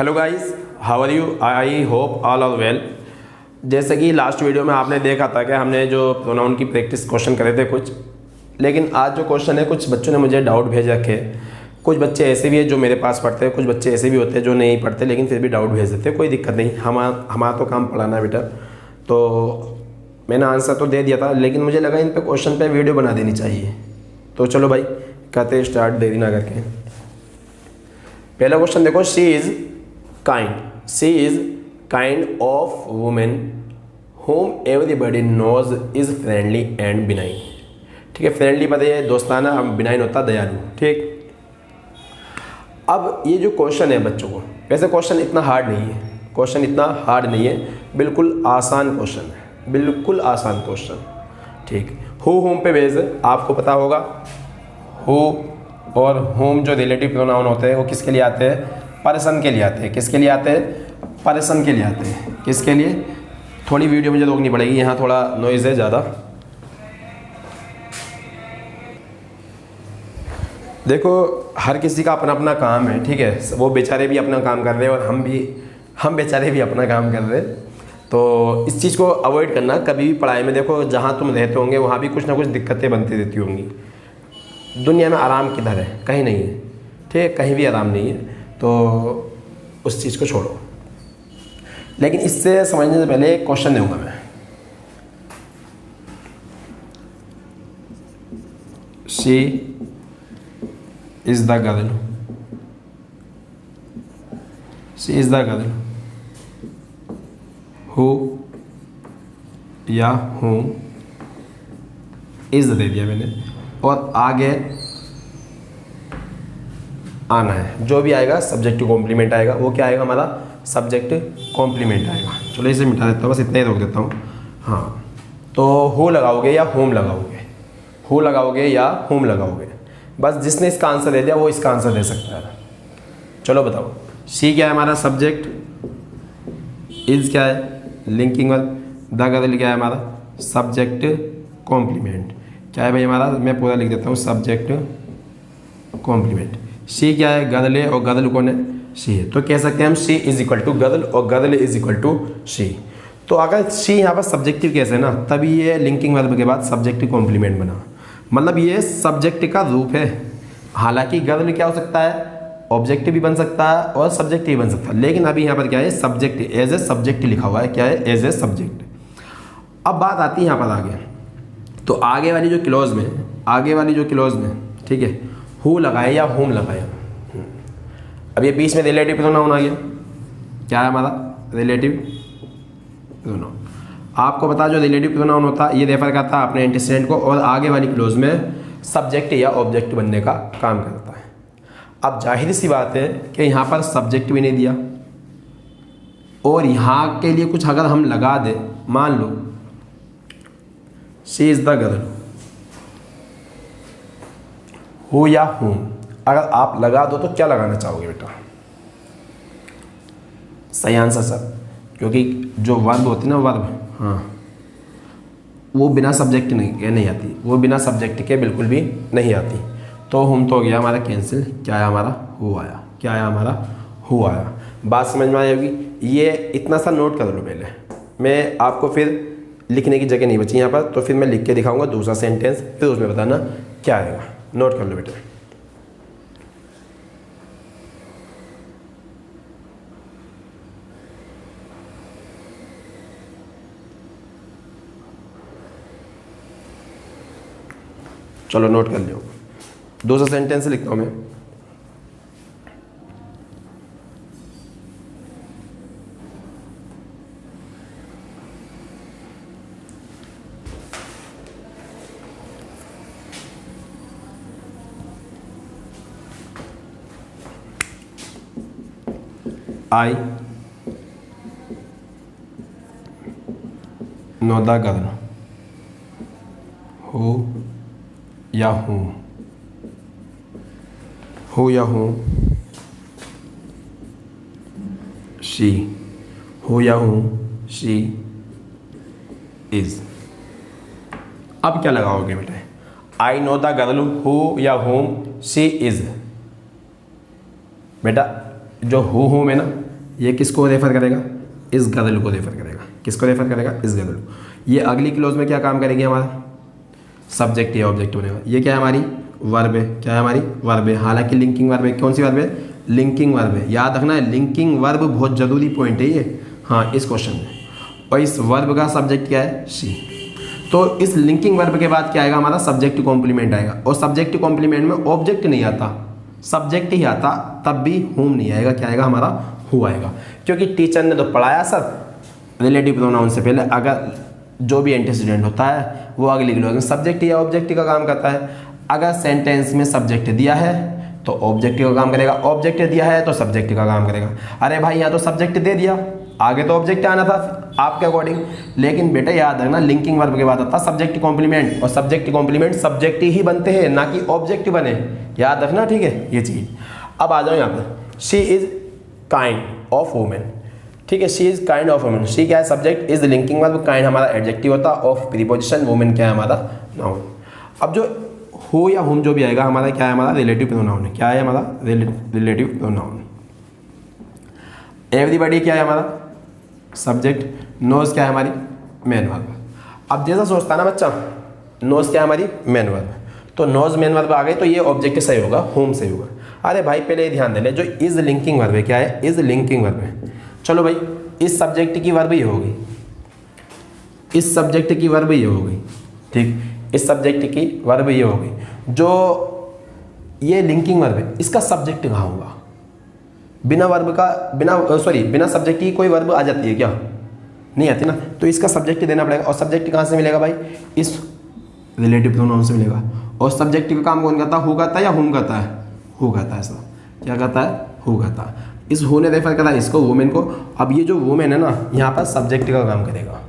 Hello guys, how are you? I hope all are well. जैसे कि last video में आपने देखा था कि हमने जो प्रोनाउन की प्रैक्टिस क्वेश्चन करे थे कुछ, लेकिन आज जो क्वेश्चन है कुछ बच्चों ने मुझे डाउट भेज रखे। कुछ बच्चे ऐसे भी हैं जो मेरे पास पढ़ते हैं, कुछ बच्चे ऐसे भी होते हैं जो नहीं पढ़ते लेकिन फिर भी डाउट भेज देते हैं। कोई दिक्कत नहीं, हमारा तो काम पढ़ाना है बेटा। तो मैंने आंसर तो दे दिया था, लेकिन मुझे लगा इन पे क्वेश्चन पे वीडियो बना देनी चाहिए। तो चलो भाई कहते स्टार्ट, देरी ना करके। पहला क्वेश्चन देखो, she is kind of women whom everybody knows is friendly and benign। ठीक है, फ्रेंडली पता है दोस्ताना, बिनाइन होता दयालु। ठीक, अब ये जो क्वेश्चन है बच्चों को, वैसे क्वेश्चन इतना हार्ड नहीं है, बिल्कुल आसान क्वेश्चन है, बिल्कुल आसान क्वेश्चन। ठीक, हु होम पे बेस आपको पता होगा। हु और होम जो रिलेटिव प्रोनाउन होते हैं वो किसके लिए आते हैं? पर्सन के लिए आते हैं। किसके लिए आते हैं? पर्सन के लिए आते हैं। किसके लिए? थोड़ी वीडियो मुझे रोकनी पड़ेगी, यहाँ थोड़ा नॉइज़ है ज़्यादा। देखो, हर किसी का अपना अपना काम है, ठीक है। वो बेचारे भी अपना काम कर रहे हैं और हम बेचारे भी अपना काम कर रहे हैं। तो इस चीज़ को अवॉइड करना कभी भी पढ़ाई में। देखो, जहाँ तुम रहते होंगे वहाँ भी कुछ ना कुछ दिक्कतें बनती रहती होंगी। दुनिया में आराम किधर है? कहीं नहीं है, ठीक है, कहीं भी आराम नहीं है। तो उस चीज़ को छोड़ो। लेकिन इससे समझने से पहले एक क्वेश्चन दूंगा मैं। She is the girl, she is the girl who या हूम इज दे दिया मैंने, और आगे आना है। जो भी आएगा सब्जेक्टिव कॉम्प्लीमेंट आएगा। वो क्या आएगा? हमारा सब्जेक्ट कॉम्प्लीमेंट आएगा। चलो इसे मिटा देता हूँ, बस इतना ही रोक देता हूँ। हाँ, तो हो लगाओगे या होम लगाओगे? हो लगाओगे या होम लगाओगे? बस जिसने इसका आंसर दे दिया वो इसका आंसर दे सकता है। चलो बताओ, सी क्या है हमारा सब्जेक्ट, इज क्या है लिंकिंग वर्ब, द गर्ल क्या है हमारा सब्जेक्ट कॉम्प्लीमेंट। क्या है भाई हमारा? मैं पूरा लिख देता हूँ, सब्जेक्ट कॉम्प्लीमेंट। सी क्या है? गर्ल है, और गर्ल कौन है? सी है। तो कह सकते हैं हम सी इज इक्वल टू गर्ल और गर्ल इज इक्वल टू सी। तो अगर सी यहाँ पर सब्जेक्टिव केस है ना, तभी ये लिंकिंग वर्ब के बाद सब्जेक्टिव कॉम्प्लीमेंट बना, मतलब ये सब्जेक्ट का रूप है। हालांकि गर्ल क्या हो सकता है? ऑब्जेक्टिव भी बन सकता है और सब्जेक्ट भी बन सकता है, लेकिन अभी यहाँ पर क्या है? सब्जेक्ट, एज ए सब्जेक्ट लिखा हुआ है। क्या है? As a subject. अब बात आती है यहाँ पर आगे। तो आगे वाली जो क्लोज में, ठीक है, हु लगाए या होम लगाए। अब ये बीच में रिलेटिव प्रोनाउन आ गया। क्या है हमारा? Relative pronoun. आपको पता जो रिलेटिव प्रोनाउन होता है ये रेफर करता है अपने एंटीसीडेंट को, और आगे वाली क्लोज में सब्जेक्ट या ऑब्जेक्ट बनने का काम करता है। अब जाहिर सी बात है कि यहाँ पर सब्जेक्ट भी नहीं दिया, और यहाँ के लिए कुछ अगर हम लगा दें, मान लो she is the girl, who या हूम, अगर आप लगा दो तो क्या लगाना चाहोगे बेटा? सही आंसर सर, क्योंकि जो वर्ब होती है ना, वर्ब, हाँ, वो बिना सब्जेक्ट नहीं आती, वो बिना सब्जेक्ट के बिल्कुल भी नहीं आती। तो हम तो हो गया हमारा कैंसिल। क्या आया हमारा? हु आया। क्या आया हमारा? हु आया। बात समझ में आई होगी। ये इतना सा नोट कर लो पहले, मैं आपको फिर लिखने की जगह नहीं बची यहाँ पर, तो फिर मैं लिख के दिखाऊंगा दूसरा सेंटेंस, फिर उसमें बताना क्या आएगा। नोट कर लो बेटा। चलो नोट कर लियो। दूसरा सेंटेंस लिखता हूँ मैं। I know the girl who या हूँ शी, हु या हूँ शी इज। अब क्या लगाओगे बेटे? I know the girl who या होम शी इज। बेटा जो हु होम है ना, ये किसको रेफर करेगा, इस गर्ल को रेफर करेगा। किसको रेफर करेगा, इस गर्ल को। ये अगली क्लोज में क्या काम करेगी, हमारा सब्जेक्ट या ऑब्जेक्ट बनेगा। ये क्या है, हमारी वर्ब है। क्या है, हमारी वर्ब है। हालांकि लिंकिंग वर्ब है। कौन सी वर्ब है, लिंकिंग वर्ब है। याद रखना है, लिंकिंग वर्ब बहुत ज़रूरी पॉइंट है ये, हाँ, इस क्वेश्चन में। और इस वर्ब का सब्जेक्ट क्या है, शी। तो इस लिंकिंग वर्ब के बाद क्या आएगा, हमारा सब्जेक्ट कॉम्प्लीमेंट आएगा। और सब्जेक्ट कॉम्प्लीमेंट में ऑब्जेक्ट नहीं आता, सब्जेक्ट ही आता, तब भी होम नहीं आएगा। क्या आएगा, हमारा हु आएगा। क्योंकि टीचर ने तो पढ़ाया सब रिलेटिव प्रोनाउन से पहले, अगर जो भी एंटीसीडेंट होता है वो अगली क्लोज में सब्जेक्ट या ऑब्जेक्ट का काम करता है। अगर सेंटेंस में सब्जेक्ट दिया है तो ऑब्जेक्ट का काम करेगा, ऑब्जेक्ट दिया है तो सब्जेक्ट का काम करेगा। अरे भाई यहाँ तो सब्जेक्ट दे दिया, आगे तो ऑब्जेक्ट आना था आपके अकॉर्डिंग। लेकिन बेटा याद रखना, लिंकिंग वर्ब के बाद आता सब्जेक्ट कॉम्प्लीमेंट, और सब्जेक्ट कॉम्प्लीमेंट सब्जेक्ट ही बनते हैं, ना कि ऑब्जेक्ट बने। याद रखना, ठीक है, ये चीज़। अब आ जाओ यहाँ पर, she is kind of women. ठीक है, she is kind of women. She क्या है, subject, is linking verb, kind हमारा एडजेक्टिव होता, ऑफ प्रीपोजिशन, वुमेन क्या है, हमारा नाउन। अब जो हो या हुम जो भी आएगा, हमारा क्या है, हमारा रिलेटिव प्रोनाउन है। क्या है, हमारा रिलेटिव प्रोनाउन। एवरीबॉडी क्या है, हमारा सब्जेक्ट। नोज क्या है, हमारी मेन वर्ब। अब जैसा सोचता ना बच्चा, नोज क्या है, हमारी मेन वर्ब। तो नोज मेन वर्ब आ गई तो ये ऑब्जेक्ट सही होगा, होम सही होगा। अरे भाई पहले ध्यान दे ले, जो इज लिंकिंग वर्ब है, क्या है, इज लिंकिंग वर्ब है। चलो भाई, इस सब्जेक्ट की वर्ब ये होगी, इस सब्जेक्ट की वर्ब ये होगी, ठीक, इस सब्जेक्ट की वर्ब ये होगी। जो ये लिंकिंग वर्ब है, इसका सब्जेक्ट कहाँ होगा? बिना वर्ब का, बिना सब्जेक्ट की कोई वर्ब आ जाती है क्या? नहीं आती ना। तो इसका सब्जेक्ट देना पड़ेगा। और सब्जेक्ट कहाँ से मिलेगा भाई? इस रिलेटिव प्रोनाउन से मिलेगा। और सब्जेक्ट का काम कौन करता है, हु करता है या हुम करता है? हु करता है। ऐसा क्या करता है, हु करता है। इस हु ने रेफर करा इसको, वुमेन को। अब ये जो वुमेन है ना, यहाँ पर सब्जेक्ट का काम करेगा।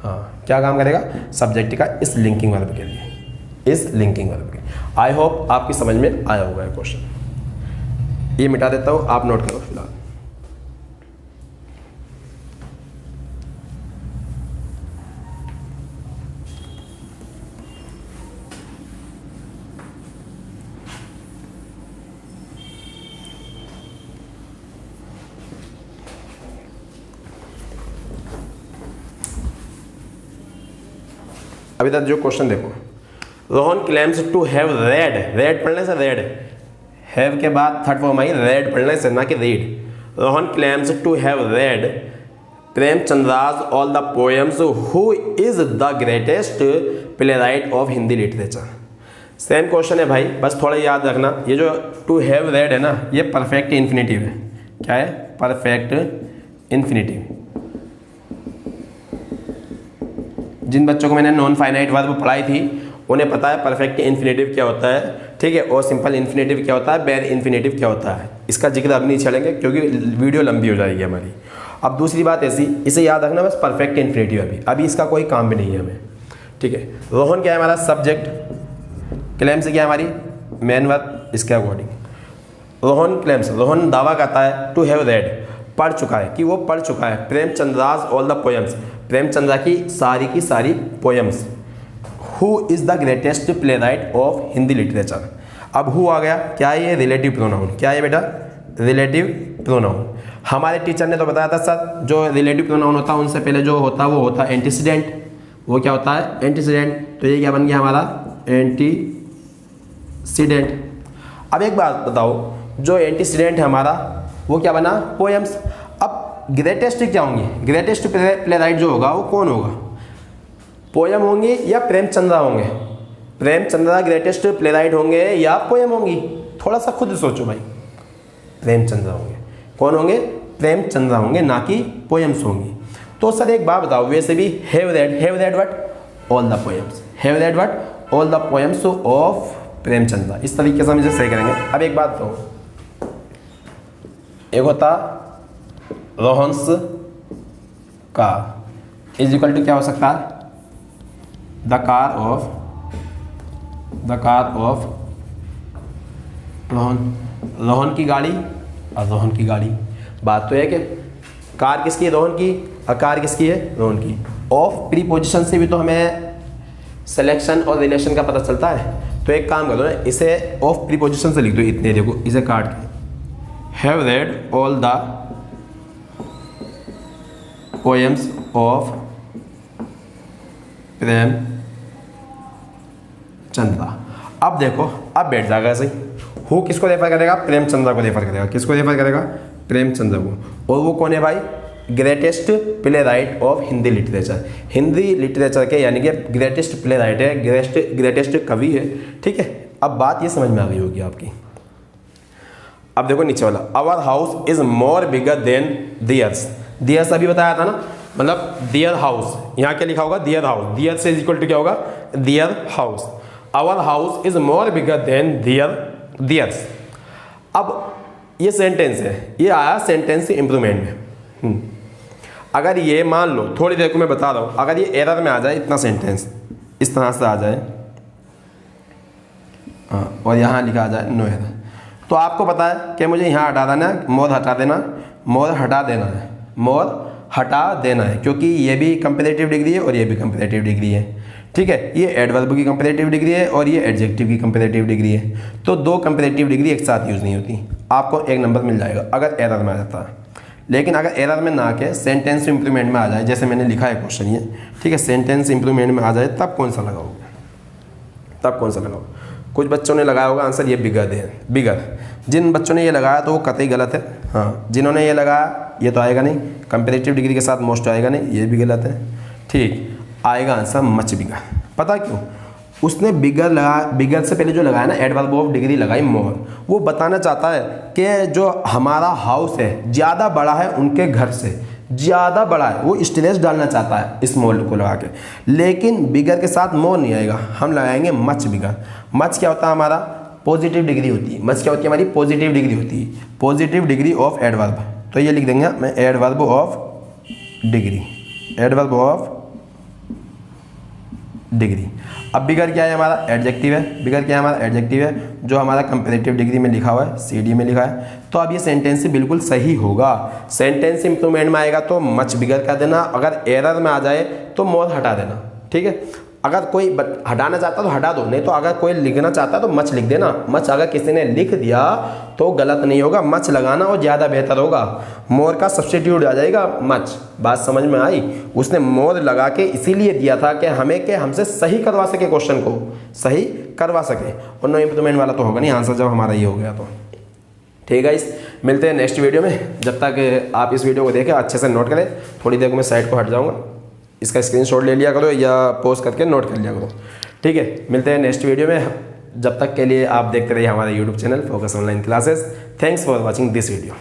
हाँ, क्या काम करेगा? सब्जेक्ट का, इस लिंकिंग वर्ब के लिए, इस लिंकिंग वर्ब के। आई होप आपकी समझ में आया होगा क्वेश्चन। ये मिटा देता हूँ, आप नोट करो फिलहाल। अभी तक जो क्वेश्चन देखो, Rohan claims to have read, read पढ़ने से रेड, हैव के बाद थर्ड फॉर्म आई रेड पढ़ने से, ना कि read. Rohan claims to have read Premchandra's all the poems, who is the greatest playwright of Hindi literature. Same question है भाई, बस थोड़ा याद रखना, ये जो टू हैव रेड है ना, ये परफेक्ट इन्फिनेटिव है। क्या है? Perfect infinitive. जिन बच्चों को मैंने नॉन फाइनाइट वर्ब पढ़ाई थी उन्हें पता है परफेक्ट इन्फिनेटिव क्या होता है, ठीक है, और सिंपल इन्फिनेटिव क्या होता है, बेर इन्फिनेटिव क्या होता है। इसका जिक्र अब नहीं छेड़ेंगे क्योंकि वीडियो लंबी हो जाएगी हमारी। अब दूसरी बात ऐसी, इसे याद रखना बस, परफेक्ट इन्फिनेटिव अभी इसका कोई काम भी नहीं है हमें, ठीक है। रोहन क्या है हमारा सब्जेक्ट, क्लेम्स क्या है हमारी मेन वर्ब, इसके अकॉर्डिंग रोहन क्लेम्स, रोहन दावा करता है टू हैव रेड, पढ़ चुका है, कि वो पढ़ चुका है प्रेमचंद्राज ऑल द पोएम्स, प्रेमचंद्रा की सारी poems. Who is the greatest playwright of Hindi literature. अब हु आ गया, क्या है ये? Relative pronoun. क्या है बेटा? Relative pronoun. हमारे टीचर ने तो बताया था सर, जो रिलेटिव प्रोनाउन होता है उनसे पहले जो होता है वो होता है एंटीसीडेंट। वो क्या होता है? एंटीसीडेंट। तो ये क्या बन गया हमारा? एंटीसीडेंट। अब एक बात बताओ, जो एंटीसीडेंट है हमारा वो क्या बना? पोएम्स। अब ग्रेटेस्ट क्या होंगी? ग्रेटेस्ट प्ले राइट जो होगा वो कौन होगा? पोएम होंगी या प्रेमचंद्रा होंगे? प्रेमचंद्रा ग्रेटेस्ट प्ले राइट होंगे या पोएम होंगी? थोड़ा सा खुद सोचो भाई। प्रेमचंद्रा होंगे। कौन होंगे? प्रेमचंद्रा होंगे, ना कि पोएम्स होंगी। तो सर एक बात बताओ, वैसे भी have read what? All the poems. Have read what? All the poems of Premchandra. इस तरीके से हम इसे सही करेंगे। अब एक बात बताओ, एक होता रोहन्स का इज इक्वल टू क्या हो सकता है? The car of Rohan. Rohan की गाड़ी और रोहन की गाड़ी। बात तो है कि कार किसकी है? रोहन की। और कार किसकी है? रोहन की। ऑफ प्रीपोजिशन से भी तो हमें सिलेक्शन और रिलेशन का पता चलता है। तो एक काम करो ना, इसे ऑफ प्रीपोजिशन से लिख दो, इतने देखो, इसे काट के have read all the poems of Premchandra. अब देखो, अब बैठ जाएगा सही। हु किसको रेफर करेगा? प्रेमचंद्र को रेफर करेगा। किसको रेफर करेगा? प्रेमचंद्र को। और वो कौन है भाई? Greatest playwright of Hindi literature. Hindi literature के यानी कि ग्रेटेस्ट प्ले राइट है, ग्रेटेस्ट कवि है। ठीक है, अब बात ये समझ में आ गई होगी आपकी। अब देखो नीचे वाला, our house is more bigger than theirs. Theirs अभी बताया था ना, मतलब दियर हाउस, यहाँ क्या लिखा होगा? Their house. दियर से इक्वल टू क्या होगा? Their house. Our house is more bigger than theirs. अब ये सेंटेंस है, ये आया सेंटेंस इंप्रूवमेंट में। अगर ये मान लो, थोड़ी देर को मैं बता रहा हूँ, अगर ये एरर में आ जाए, इतना सेंटेंस इस तरह से आ जाए, हाँ, और यहाँ लिखा आ जाए नो एरर, तो आपको पता है कि मुझे यहाँ हटा देना है, मोर हटा देना, मोर हटा देना है, मोर हटा देना है, क्योंकि ये भी कंपैरेटिव डिग्री है और ये भी कंपैरेटिव डिग्री है। ठीक है, ये एडवर्ब की कंपैरेटिव डिग्री है और ये एडजेक्टिव की कंपैरेटिव डिग्री है। तो दो कंपैरेटिव डिग्री एक साथ यूज़ नहीं होती। आपको एक नंबर मिल जाएगा अगर एरर में आ जाता है। लेकिन अगर एरर में ना के सेंटेंस इंप्रूवमेंट में आ जाए, जैसे मैंने लिखा है क्वेश्चन ये, ठीक है, सेंटेंस इंप्रूवमेंट में आ जाए, तब कौन सा लगाओगे? तब कौन सा लगाओगे? कुछ बच्चों ने लगाया होगा आंसर ये बिगर है, बिगर। जिन बच्चों ने ये लगाया तो वो कतई गलत है। हाँ, जिन्होंने ये लगाया ये तो आएगा नहीं, कंपैरेटिव डिग्री के साथ मोस्ट आएगा नहीं, ये भी गलत है। ठीक, आएगा आंसर मच बिगर। पता क्यों? उसने बिगर लगा, बिगर से पहले जो लगाया ना, एडवर्ब ऑफ डिग्री लगाई मोर। वो बताना चाहता है कि जो हमारा हाउस है ज़्यादा बड़ा है उनके घर से, ज़्यादा बड़ा है। वो स्ट्रेस डालना चाहता है इस मोर को लगा के, लेकिन बिगर के साथ मोर नहीं आएगा, हम लगाएंगे मच बिगर। मच क्या होता है? हमारा पॉजिटिव डिग्री होती है। मच क्या होती है? हमारी पॉजिटिव डिग्री होती है, पॉजिटिव डिग्री ऑफ एडवर्ब। तो ये लिख देंगे मैं, adverb of degree, adverb of degree. अब बिगर क्या है? हमारा एडजेक्टिव है। बिगर क्या है? हमारा एडजेक्टिव है, जो हमारा कंपैरेटिव डिग्री में लिखा हुआ है, CD में लिखा है। तो अब ये सेंटेंस बिल्कुल सही होगा। सेंटेंस इंप्रूवमेंट में आएगा तो मच बिगर कर देना, अगर एरर में आ जाए तो मोर हटा देना। ठीक है, अगर कोई हटाना चाहता तो हटा दो, नहीं तो अगर कोई लिखना चाहता तो मच लिख देना। मच अगर किसी ने लिख दिया तो गलत नहीं होगा, मच लगाना और ज़्यादा बेहतर होगा। मोर का सब्स्टिट्यूट आ जाएगा मच। बात समझ में आई? उसने मोर लगा के इसीलिए दिया था कि हमसे सही करवा सके, क्वेश्चन को सही करवा सके। और नो इंप्रूवमेंट वाला तो होगा नहीं आंसर जब हमारा ये हो गया तो। ठीक है, इस मिलते हैं नेक्स्ट वीडियो में। जब तक आप इस वीडियो को देखें, अच्छे से नोट करें। थोड़ी देर को मैं साइड को हट जाऊँगा, इसका स्क्रीनशॉट ले लिया करो या पॉज करके नोट कर लिया करो। ठीक है, मिलते हैं नेक्स्ट वीडियो में। जब तक के लिए आप देखते रहिए हमारे YouTube channel focus online classes. Thanks for watching this video.